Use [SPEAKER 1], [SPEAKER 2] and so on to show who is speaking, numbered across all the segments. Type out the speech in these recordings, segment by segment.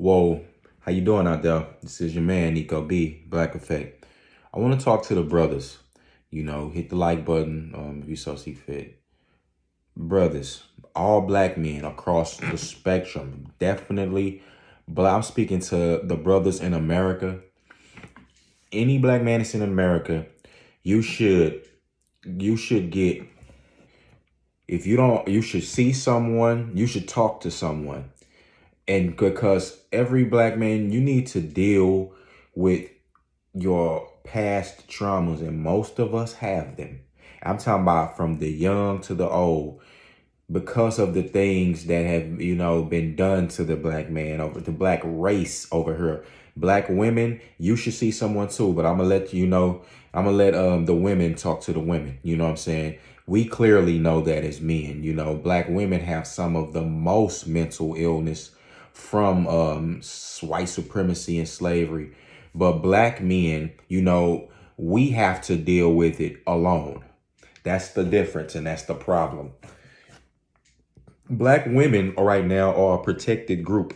[SPEAKER 1] Whoa, how you doing out there? This is your man, Nico B, Black Effect. I want to talk to the brothers. Hit the like button if you so see fit. Brothers, all black men across the spectrum, definitely. But I'm speaking to the brothers in America. Any black man that's in America, you should get, if you don't, you should see someone, you should talk to someone. And because every black man, you need to deal with your past traumas, and most of us have them. I'm talking about from the young to the old, because of the things that have, been done to the black man, over the black race over here. Black women, you should see someone too, but I'm gonna let I'm gonna let the women talk to the women. You know what I'm saying? We clearly know that as men, black women have some of the most mental illness from white supremacy and slavery. But black men, we have to deal with it alone. That's the difference, and that's the problem. Black women right now are a protected group,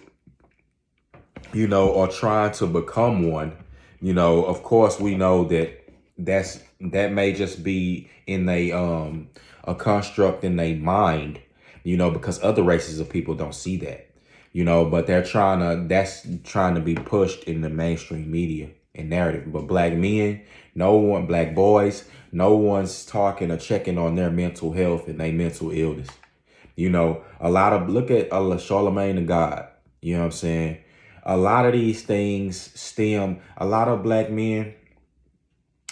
[SPEAKER 1] or trying to become one. Of course, we know that may just be in a construct in their mind, because other races of people don't see that, but that's trying to be pushed in the mainstream media and narrative. But black men, black boys, no one's talking or checking on their mental health and their mental illness. Look at Charlemagne the God. You know what I'm saying? A lot of these things a lot of black men,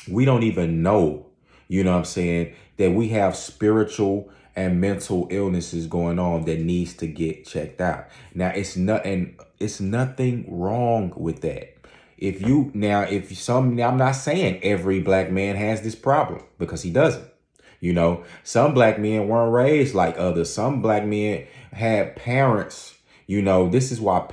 [SPEAKER 1] we don't even know, what I'm saying, that we have spiritual and mental illnesses going on that needs to get checked out. Now, it's nothing wrong with that. I'm not saying every black man has this problem, because he doesn't. Some black men weren't raised like others. Some black men had parents. This is why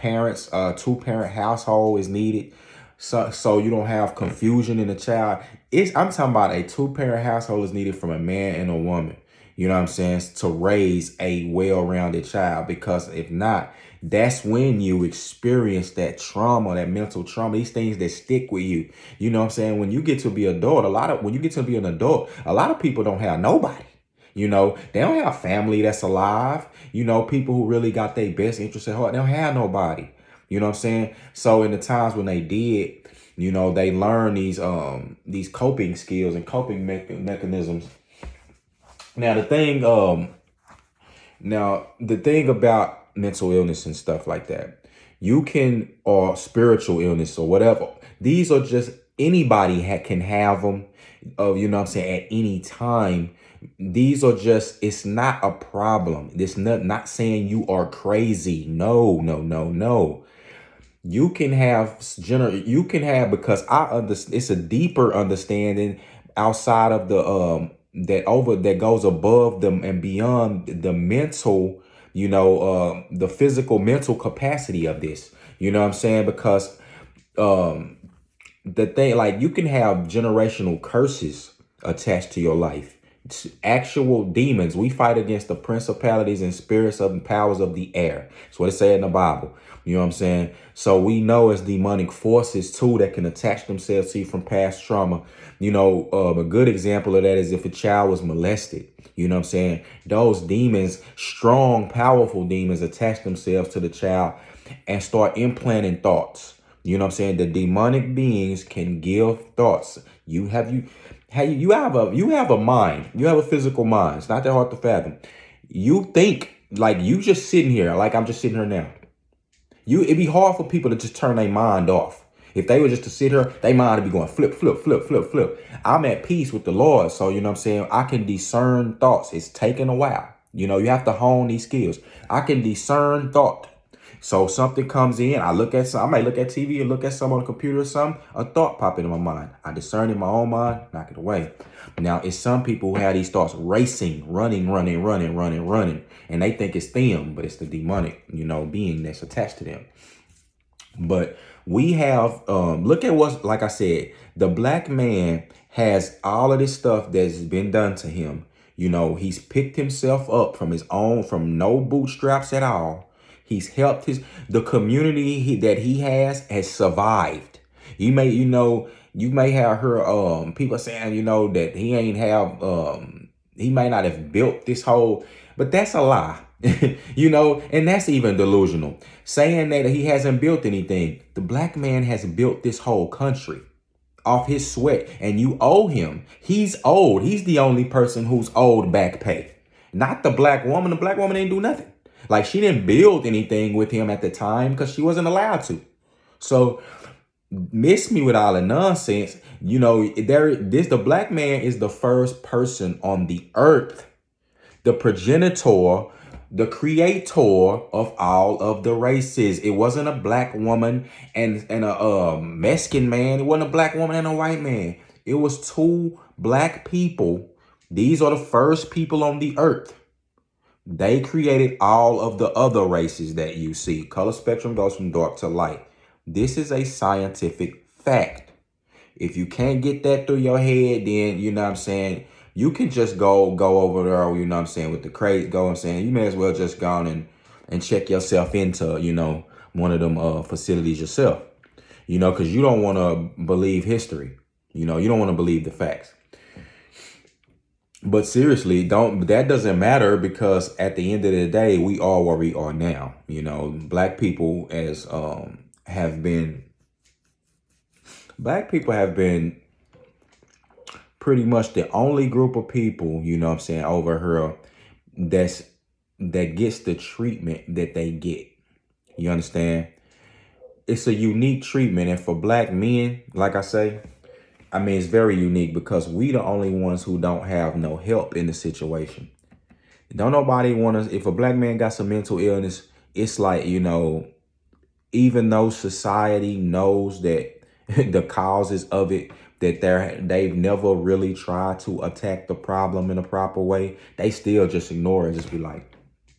[SPEAKER 1] two-parent household is needed. So you don't have confusion in the child. I'm talking about a two-parent household is needed from a man and a woman. You know what I'm saying? To raise a well-rounded child, because if not, that's when you experience that trauma, that mental trauma, these things that stick with you. You know what I'm saying? When you get to be when you get to be an adult, a lot of people don't have nobody. They don't have family that's alive. People who really got their best interests at heart, they don't have nobody. You know what I'm saying? So in the times when they did, they learn these coping skills and coping mechanisms. Now the thing about mental illness and stuff like that, or spiritual illness or whatever, these are just, anybody can have them, you know what I'm saying, at any time. These are just, it's not a problem. This not saying you are crazy. No, no, no, no. You can have because it's a deeper understanding outside of that goes above them and beyond the mental, the physical mental capacity of this. You know what I'm saying? Because the thing, like, you can have generational curses attached to your life. It's actual demons. We fight against the principalities and spirits of and powers of the air. That's what it said in the Bible. You know what I'm saying? So we know it's demonic forces too that can attach themselves to you from past trauma. A good example of that is if a child was molested. You know what I'm saying? Those demons, strong, powerful demons, attach themselves to the child and start implanting thoughts. You know what I'm saying? The demonic beings can give thoughts. You have a mind. You have a physical mind. It's not that hard to fathom. You think like you just sitting here, like I'm just sitting here now. It'd be hard for people to just turn their mind off. If they were just to sit here, they mind would be going flip, flip, flip, flip, flip. I'm at peace with the Lord. So, you know what I'm saying? I can discern thoughts. It's taken a while. You have to hone these skills. I can discern thought. So something comes in, I might look at TV or look at something on the computer or something, a thought pop into my mind. I discern in my own mind, knock it away. Now, it's some people who have these thoughts racing, running, and they think it's them, but it's the demonic, being that's attached to them. But we have, look at what's, like I said, the black man has all of this stuff that's been done to him. He's picked himself up from no bootstraps at all. He's helped the community that he has survived. You may have heard people saying, that he may not have built this whole, but that's a lie. And that's even delusional. Saying that he hasn't built anything. The black man has built this whole country off his sweat, and you owe him. He's old. He's the only person who's owed back pay. Not the black woman. The black woman ain't do nothing. Like, she didn't build anything with him at the time because she wasn't allowed to. So miss me with all the nonsense. The black man is the first person on the earth, the progenitor, the creator of all of the races. It wasn't a black woman and a Mexican man. It wasn't a black woman and a white man. It was two black people. These are the first people on the earth. They created all of the other races that you see. Color spectrum goes from dark to light. This is a scientific fact. If you can't get that through your head, then, you can just go over there, with the crate, you may as well just go on and check yourself into, one of them facilities yourself, because you don't want to believe history. You don't want to believe the facts. But seriously, that doesn't matter, because at the end of the day, we are where we are now. Black people have been pretty much the only group of people, over here that gets the treatment that they get. You understand? It's a unique treatment. And for black men, like I say, it's very unique, because we the only ones who don't have no help in the situation. Don't nobody want us. If a black man got some mental illness, it's like, even though society knows that the causes of it, that they've never really tried to attack the problem in a proper way, they still just ignore it. Just be like,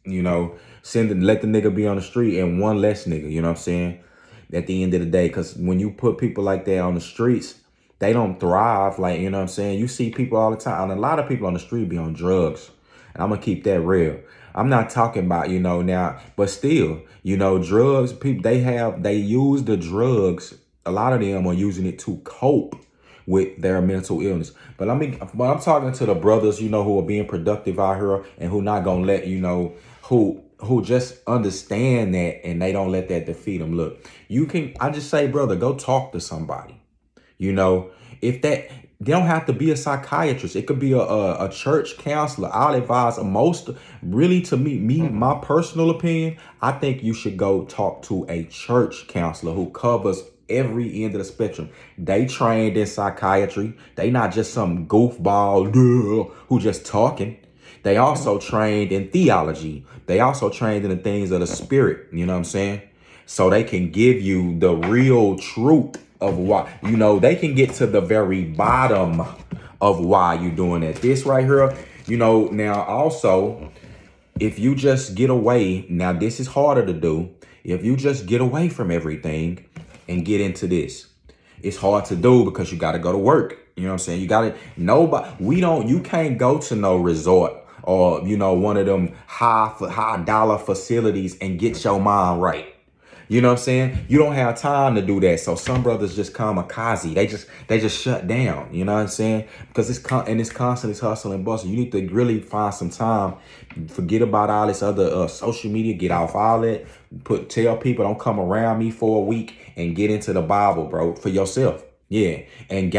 [SPEAKER 1] let the nigga be on the street and one less nigga, you know what I'm saying? At the end of the day, because when you put people like that on the streets, they don't thrive. Like, you know what I'm saying? You see people all the time. And a lot of people on the street be on drugs. And I'm going to keep that real. I'm not talking about, now, but still, drugs, people, they use the drugs. A lot of them are using it to cope with their mental illness. But I'm talking to the brothers, who are being productive out here and who not going to let, who just understand that, and they don't let that defeat them. Look, I just say, brother, go talk to somebody. If they don't have to be a psychiatrist, it could be a church counselor. I'll advise to me, my personal opinion, I think you should go talk to a church counselor who covers every end of the spectrum. They trained in psychiatry. They not just some goofball who just talking. They also trained in theology. They also trained in the things of the spirit. You know what I'm saying? So they can give you the real truth of why, they can get to the very bottom of why you're doing it. This right here, now also, if you just get away, now this is harder to do. If you just get away from everything and get into this, it's hard to do because you got to go to work. You know what I'm saying? You can't go to no resort or, one of them high dollar facilities and get your mind right. You know what I'm saying? You don't have time to do that. So some brothers just kamikaze. They just shut down. You know what I'm saying? Because it's constant hustle and bustle. You need to really find some time. Forget about all this other social media. Get off all that. Tell people don't come around me for a week and get into the Bible, bro, for yourself. Yeah. And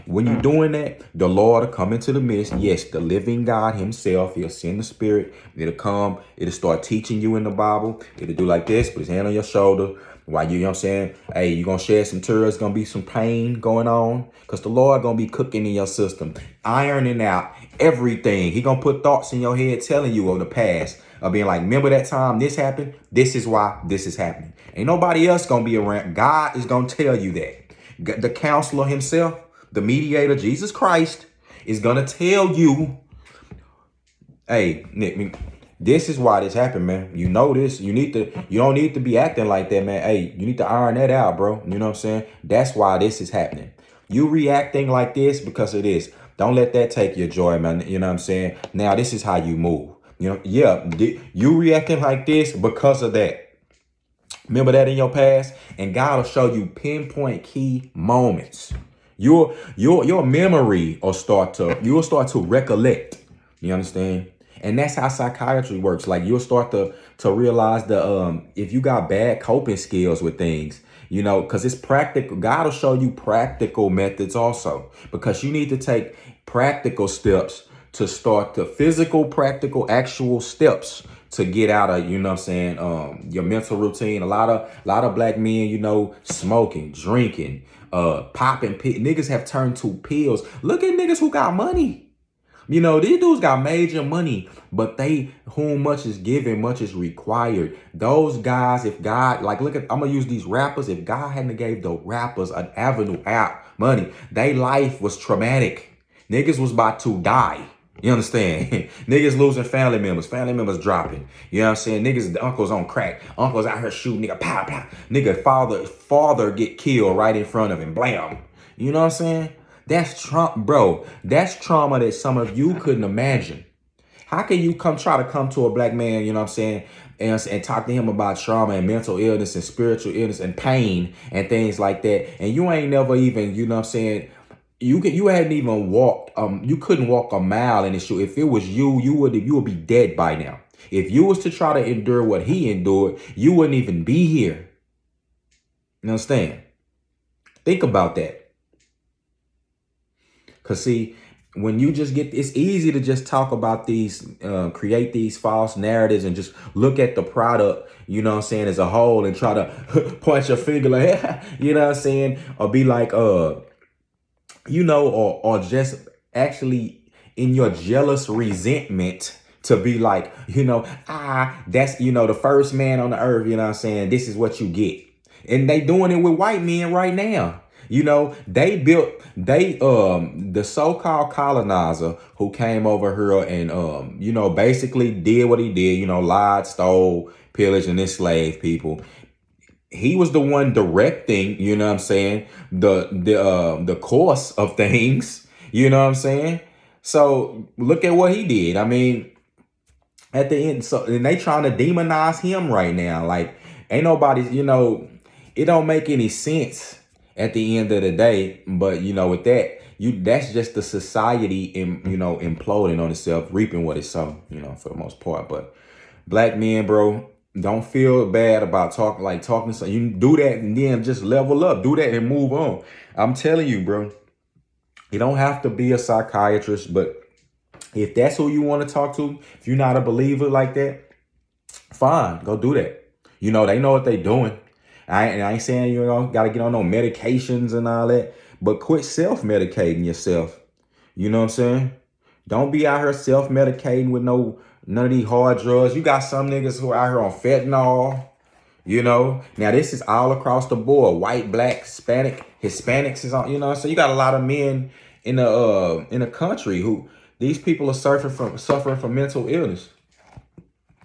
[SPEAKER 1] when you're doing that, the Lord will come into the midst. Yes, the living God himself, he'll send the spirit. It'll come. It'll start teaching you in the Bible. It'll do like this, put his hand on your shoulder. While you know what I'm saying? Hey, you're going to shed some tears. Going to be some pain going on. Because the Lord going to be cooking in your system. Ironing out everything. He going to put thoughts in your head telling you of the past. Of being like, remember that time this happened? This is why this is happening. Ain't nobody else going to be around. God is going to tell you that. The counselor himself, the mediator, Jesus Christ, is going to tell you, hey, Nick, this is why this happened, man. You know this. You don't need to be acting like that, man. Hey, you need to iron that out, bro. You know what I'm saying? That's why this is happening. You reacting like this because of this. Don't let that take your joy, man. You know what I'm saying? Now, this is how you move. You reacting like this because of that. Remember that in your past, and God will show you pinpoint key moments. Your memory will start to you'll start to recollect. You understand? And that's how psychiatry works. Like you'll start to realize the if you got bad coping skills with things, you know, because it's practical. God will show you practical methods also, because you need to take practical steps to start the physical, practical, actual steps to get out of, you know what I'm saying, your mental routine. A lot of black men, you know, smoking, drinking, popping niggas have turned to pills. Look at niggas who got money. You know, these dudes got major money, but they, whom much is given, much is required. Those guys, if God, like, look at, I'm gonna use these rappers. If God hadn't gave the rappers an avenue out money, they life was traumatic. Niggas was about to die. You understand? Niggas losing family members dropping. You know what I'm saying? Niggas, the uncles on crack. Uncles out here shooting, nigga, pow, pow. Nigga, father get killed right in front of him. Blam. You know what I'm saying? That's trauma, bro. That's trauma that some of you couldn't imagine. How can you come to a black man, you know what I'm saying, and talk to him about trauma and mental illness and spiritual illness and pain and things like that, and you ain't never even, you know what I'm saying, you hadn't even walked, you couldn't walk a mile in the shoe. If it was you, you would be dead by now. If you was to try to endure what he endured, you wouldn't even be here. You understand? Think about that. Cause see, when you just get, it's easy to just talk about these, create these false narratives and just look at the product, you know what I'm saying, as a whole and try to point your finger like, you know what I'm saying, or be like, you know, or just actually in your jealous resentment to be like, you know, that's, you know, the first man on the earth, you know what I'm saying, this is what you get. And they doing it with white men right now. You know, the so-called colonizer who came over here and, you know, basically did what he did, you know, lied, stole, pillaged, and enslaved people. He was the one directing, you know what I'm saying, the course of things, you know what I'm saying? So look at what he did. I mean, at the end, so and they trying to demonize him right now. Like, ain't nobody, you know, it don't make any sense at the end of the day. But you know, with that, that's just the society you know, imploding on itself, reaping what it's sown, you know, for the most part. But black men, bro, don't feel bad about talking. So you do that and then just level up. Do that and move on. I'm telling you, bro. You don't have to be a psychiatrist, but if that's who you want to talk to, if you're not a believer like that, fine, go do that. You know, they know what they doing. I ain't saying, you know, got to get on no medications and all that, but quit self-medicating yourself. You know what I'm saying? Don't be out here self-medicating with none of these hard drugs. You got some niggas who are out here on fentanyl. You know, now this is all across the board. White, black, Hispanics is on, you know, so you got a lot of men in the country who these people are suffering from mental illness,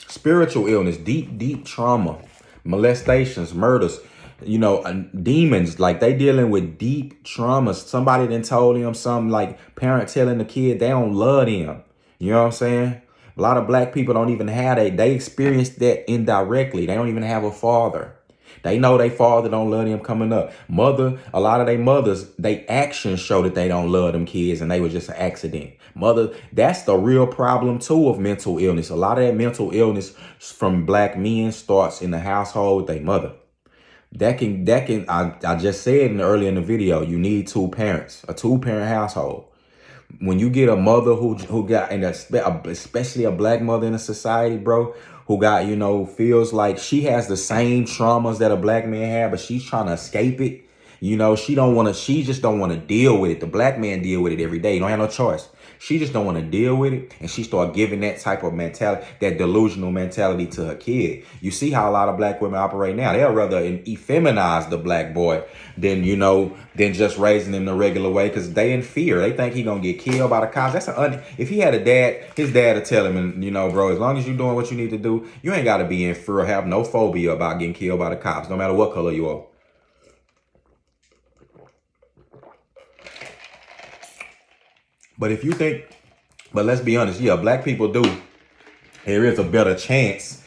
[SPEAKER 1] spiritual illness, deep trauma, molestations, murders, you know, demons. Like they dealing with deep traumas. Somebody then told him something, like parent telling the kid they don't love him. You know what I'm saying? A lot of black people don't even have that. They experience that indirectly. They don't even have a father. They know they father don't love them coming up. A lot of their mothers, they actions show that they don't love them kids and they was just an accident. Mother, that's the real problem too of mental illness. A lot of that mental illness from black men starts in the household with their mother. I just said earlier in the video, you need two parents, a two-parent household. When you get a mother who got, and especially a black mother in a society, bro, who got, you know, feels like she has the same traumas that a black man had, but she's trying to escape it. You know, she just don't want to deal with it. The black man deal with it every day. You don't have no choice. She just don't want to deal with it. And she start giving that type of mentality, that delusional mentality to her kid. You see how a lot of black women operate now. They'll rather effeminize the black boy than, you know, than just raising him the regular way, because they in fear. They think he gonna get killed by the cops. If he had a dad, his dad would tell him, and you know, bro, as long as you're doing what you need to do, you ain't got to be in fear or have no phobia about getting killed by the cops, no matter what color you are. But if you think, but let's be honest, yeah, black people do. There is a better chance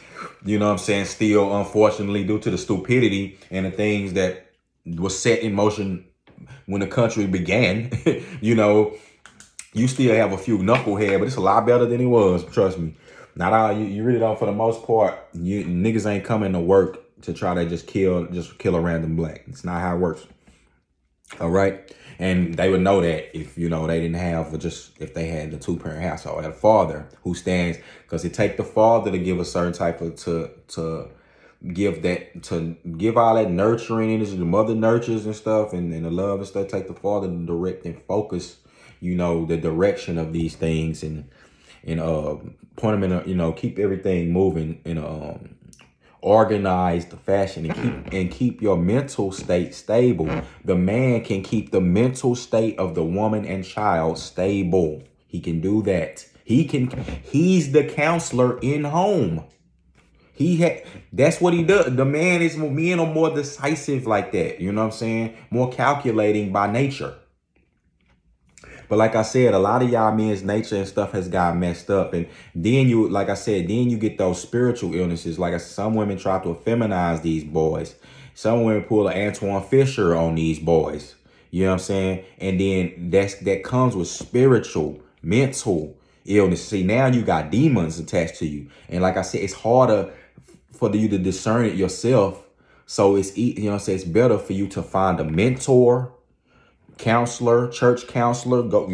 [SPEAKER 1] You know what I'm saying? Still, unfortunately, due to the stupidity and the things that was set in motion when the country began, you know, you still have a few knucklehead, but it's a lot better than it was. Trust me. Not all you really don't. For the most part, you niggas ain't coming to work to try to just kill a random black. It's not how it works. All right. And they would know that if, they didn't have just if they had the 2-parent household, had a father who stands, because it take the father to give a certain type of to give all that nurturing and the mother nurtures and stuff and the love and stuff. Take the father to direct and focus, the direction of these things and point them in keep everything moving in a organized fashion and keep your mental state stable. The man can keep the mental state of the woman and child stable. He can do that. He's the counselor in home. That's what he does. Men are more decisive like that. You know what I'm saying? More calculating by nature. But like I said, a lot of y'all men's nature and stuff has got messed up. And then you get those spiritual illnesses. Like some women try to feminize these boys. Some women pull an Antoine Fisher on these boys. You know what I'm saying? And then that comes with spiritual, mental illness. See, now you got demons attached to you. And like I said, it's harder for you to discern it yourself. So it's better for you to find a mentor, counselor, church counselor. Go,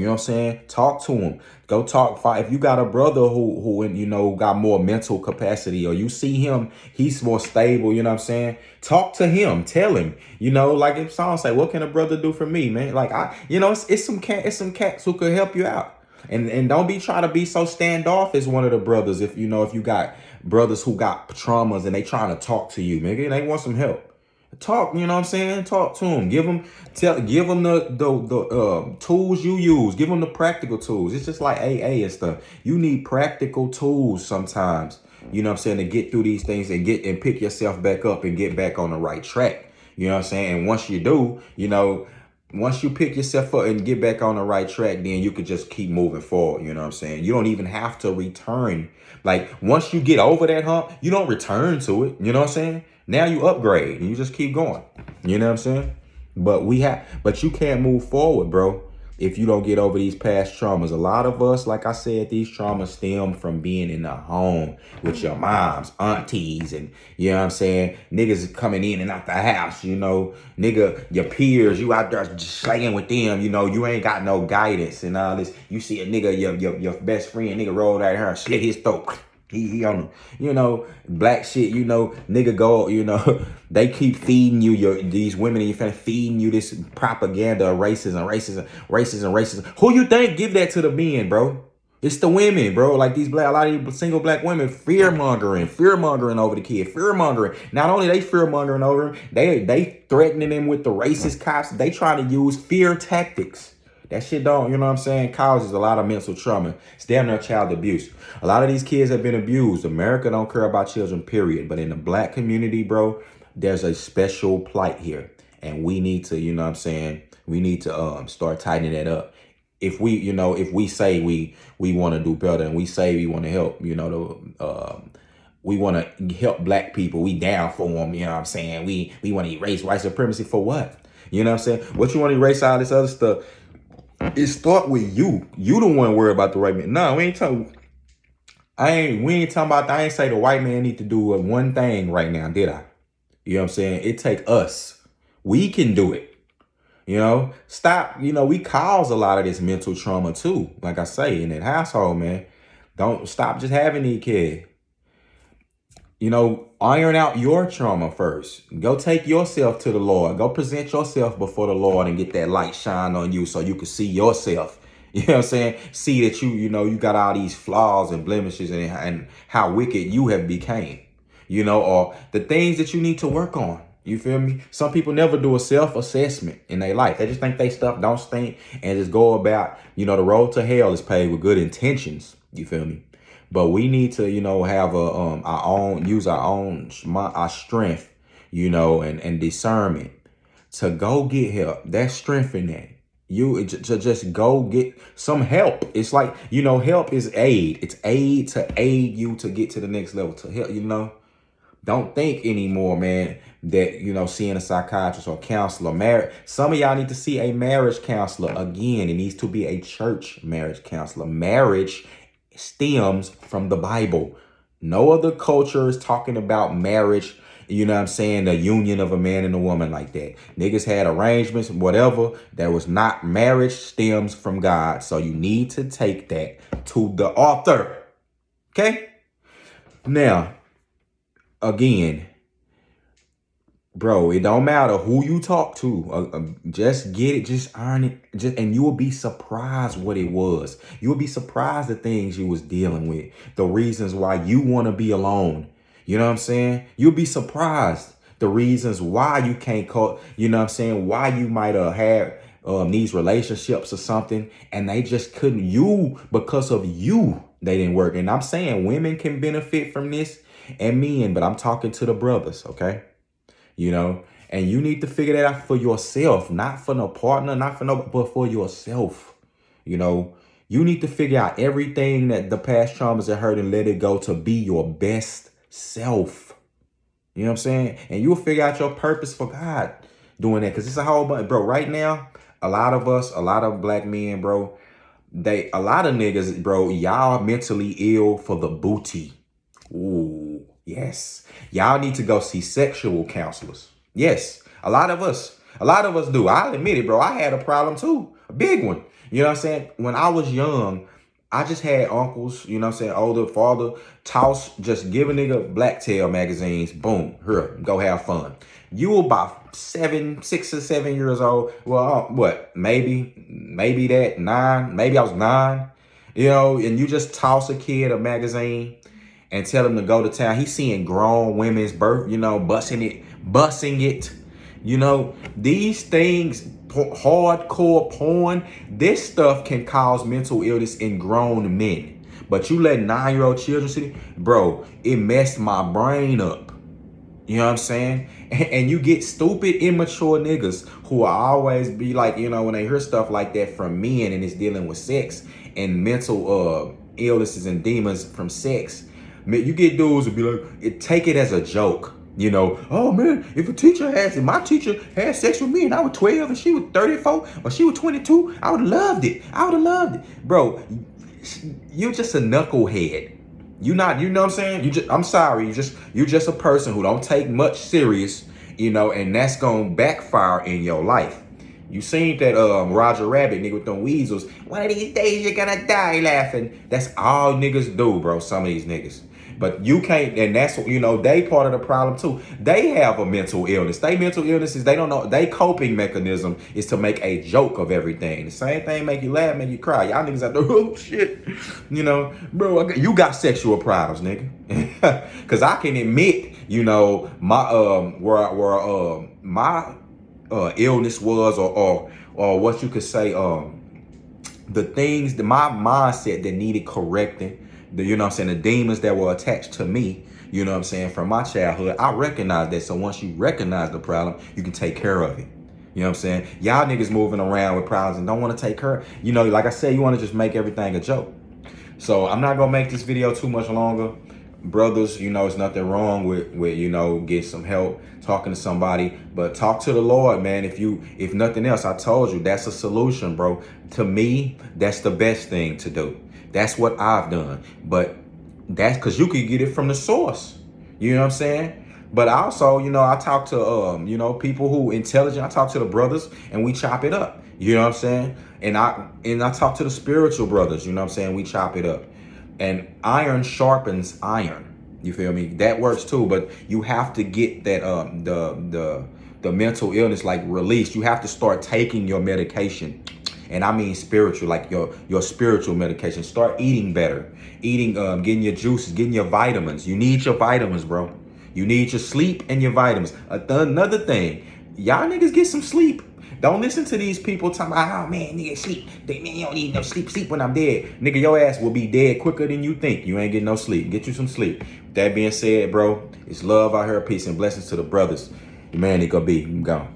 [SPEAKER 1] talk to him. Go talk. If you got a brother who got more mental capacity, or you see him, he's more stable. You know what I'm saying? Talk to him. Tell him. Like if someone say, "What can a brother do for me, man?" Like it's some cats who could help you out. And don't be trying to be so standoff as one of the brothers. If you got brothers who got traumas and they trying to talk to you, man, they want some help. Talk, you know what I'm saying? Talk to them. Give them the tools you use. Give them the practical tools. It's just like AA and stuff. You need practical tools sometimes. You know what I'm saying? To get through these things and pick yourself back up and get back on the right track. You know what I'm saying? And once you do, once you pick yourself up and get back on the right track, then you could just keep moving forward. You know what I'm saying? You don't even have to return. Like once you get over that hump, you don't return to it. You know what I'm saying? Now you upgrade and you just keep going. You know what I'm saying? But you can't move forward, bro, if you don't get over these past traumas. A lot of us, like I said, these traumas stem from being in the home with your moms, aunties, and you know what I'm saying? Niggas coming in and out the house, nigga, your peers, you out there just slaying with them, you ain't got no guidance and all this. You see a nigga, your best friend, nigga roll right here and slit his throat. He on, black shit, nigga go, they keep feeding you, these women in your family, feeding you this propaganda of racism. Who you think give that to the men, bro? It's the women, bro. Like a lot of these single black women, fear mongering over the kid, fear mongering. Not only they fear mongering over him, they threatening him with the racist cops. They trying to use fear tactics. That shit don't, you know what I'm saying, causes a lot of mental trauma. It's damn near child abuse. A lot of these kids have been abused. America don't care about children, period. But in the black community, bro, there's a special plight here. And we need to, you know what I'm saying, we need to start tightening that up. If we say we want to do better and we say we want to help, we want to help black people, we down for them, you know what I'm saying? We want to erase white supremacy for what? You know what I'm saying? What you want to erase all this other stuff? It start with you. You the one worried about the white man. No, we ain't talking about, I ain't say the white man need to do one thing right now, did I? You know what I'm saying? It take us. We can do it. Stop. We cause a lot of this mental trauma too. Like I say, in that household, man. Don't stop just having these kids. Iron out your trauma first. Go take yourself to the Lord. Go present yourself before the Lord and get that light shine on you so you can see yourself. You know what I'm saying? See that you got all these flaws and blemishes and how wicked you have became. Or the things that you need to work on. You feel me? Some people never do a self-assessment in their life. They just think they stuff don't stink and just go about, the road to hell is paved with good intentions. You feel me? But we need to, have our strength, and discernment to go get help. That's strength in that. You to just go get some help. It's like, help is aid. It's aid to aid you to get to the next level to help, Don't think anymore, man, that, seeing a psychiatrist or counselor. Some of y'all need to see a marriage counselor. Again, it needs to be a church marriage counselor. Marriage stems from the Bible. No other culture is talking about marriage, the union of a man and a woman like that. Niggas had arrangements, whatever. That was not, marriage stems from God. So you need to take that to the author. Okay? Now, again, bro, it don't matter who you talk to. Just get it, just earn it, and you will be surprised what it was. You will be surprised the things you was dealing with, the reasons why you want to be alone. You know what I'm saying? You'll be surprised the reasons why you can't call. You know what I'm saying? Why you might have had these relationships or something, and they just couldn't. Because of you, they didn't work. And I'm saying women can benefit from this, and men, but I'm talking to the brothers, okay? And you need to figure that out for yourself, not for no partner, but for yourself. You need to figure out everything that the past traumas that hurt and let it go to be your best self. You know what I'm saying? And you'll figure out your purpose for God doing that. Cause it's a whole bunch, bro. Right now, a lot of black men, bro, a lot of niggas, bro, y'all mentally ill for the booty. Ooh, yes. Y'all need to go see sexual counselors. Yes. A lot of us do. I'll admit it, bro. I had a problem too. A big one. You know what I'm saying? When I was young, I just had uncles, older father, just give a nigga Blacktail magazines. Boom. Here, go have fun. You were about 6 or 7 years old. Well, what? Maybe that 9. Maybe I was 9. And you just toss a kid a magazine and tell him to go to town. He's seeing grown women's birth, busing it. These things, hardcore porn, this stuff can cause mental illness in grown men. But you let 9-year-old children see, bro, it messed my brain up. You know what I'm saying? And you get stupid, immature niggas who always be like, when they hear stuff like that from men and it's dealing with sex and mental illnesses and demons from sex. You get dudes who be like, take it as a joke. Oh man, if my teacher had sex with me and I was 12 and she was 34 or she was 22, I would have loved it. Bro, you just a knucklehead. You know what I'm saying? I'm sorry, you just a person who don't take much serious, and that's gonna backfire in your life. You seen that Roger Rabbit nigga with them weasels. One of these days you're gonna die laughing. That's all niggas do, bro. Some of these niggas. But you can't, and that's, they part of the problem too. They have a mental illness. They mental illnesses, they don't know, they coping mechanism is to make a joke of everything. The same thing make you laugh, make you cry. Y'all niggas out there, oh shit. Bro, you got sexual problems, nigga. Cause I can admit, my illness was, or what you could say, the things, my mindset that needed correcting, the demons that were attached to me, from my childhood, I recognize that. So once you recognize the problem, you can take care of it. You know what I'm saying? Y'all niggas moving around with problems and don't want to take care. Like I said, you want to just make everything a joke. So I'm not going to make this video too much longer. Brothers, there's nothing wrong with get some help, talking to somebody, but talk to the Lord, man. If nothing else, I told you that's a solution, bro. To me, that's the best thing to do. That's what I've done. But that's because you could get it from the source. You know what I'm saying? But also, I talk to people who intelligent. I talk to the brothers and we chop it up. You know what I'm saying? And I talk to the spiritual brothers, we chop it up. And iron sharpens iron. You feel me? That works too, but you have to get that the mental illness released. You have to start taking your medication. And I mean spiritual, like your spiritual medication. Start eating better. Getting your juices, getting your vitamins. You need your vitamins, bro. You need your sleep and your vitamins. Another thing, y'all niggas get some sleep. Don't listen to these people talking about, oh man, nigga, sleep. Man, you don't need no sleep. Sleep when I'm dead. Nigga, your ass will be dead quicker than you think. You ain't getting no sleep. Get you some sleep. With that being said, bro, it's love out here. Peace and blessings to the brothers. Your man, Nico B. I'm gone.